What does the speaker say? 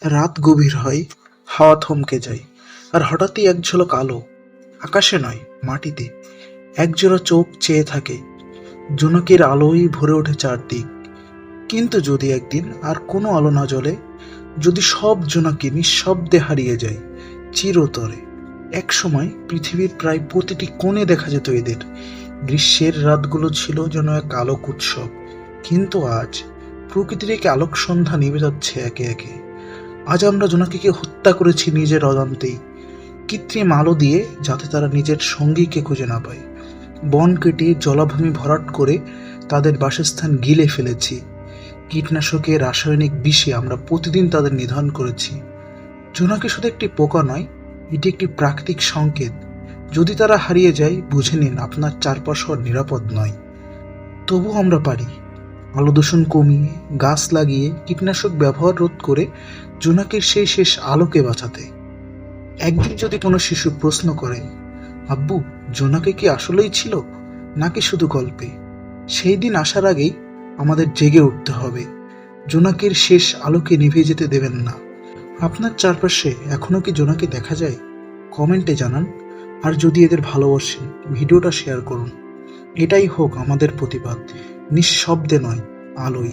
রাত গভীর হয়, হাওয়া থমকে যায়, আর হঠাৎই এক ঝলক আলো, আকাশে নয় মাটিতে, একজোড়া চোখ চেয়ে থাকে। জোনাকির আলোয় ভরে ওঠে চারদিক। কিন্তু যদি একদিন আর কোনো আলো না জ্বলে, যদি সব জোনাকি নিঃশব্দে হারিয়ে যায় চিরতরে। এক সময় পৃথিবীর প্রায় প্রতিটি কোণে দেখা যেত এদের। গ্রীষ্মের রাতগুলো ছিল যেন এক আলোক উৎসব। কিন্তু আজ প্রকৃতির এক আলোক সন্ধ্যা নিভে যাচ্ছে একে একে। আজ আমরা জোনাকিকে হত্যা করেছি নিজের অজান্তেই, কৃত্রিম আলো দিয়ে, যাতে তারা নিজের সঙ্গীকে খুঁজে না পায়। বন কেটে জলাভূমি ভরাট করে তাদের বাসস্থান গিলে ফেলেছি। কীটনাশকে, রাসায়নিক বিষে আমরা প্রতিদিন তাদের নিধন করেছি। জোনাকি শুধু একটি পোকা নয়, এটি একটি প্রাকৃতিক সংকেত। যদি তারা হারিয়ে যায়, বুঝে নিন আপনার চারপাশ আর নিরাপদ নয়। তবু আমরা পারি, আলো দূষণ কমিয়ে, গাছ লাগিয়ে, কীটনাশক ব্যবহার রোধ করে জোনাকির সেই শেষ আলোকে বাঁচাতে। একদিন যদি কোনো শিশু প্রশ্ন করে, আব্বু, জোনাকি কি আসলেই ছিল নাকি শুধু গল্পে, সেই দিন আসার আগেই আমাদের জেগে উঠতে হবে। জোনাকির শেষ আলোকে নিভে যেতে দেবেন না। আপনার চারপাশে এখনো কি জোনাকি দেখা যায়? কমেন্টে জানান। আর যদি এদের ভালোবাসেন, ভিডিওটা শেয়ার করুন। এটাই হোক আমাদের প্রতিবাদ, নিঃশব্দে নয়, আলোয়।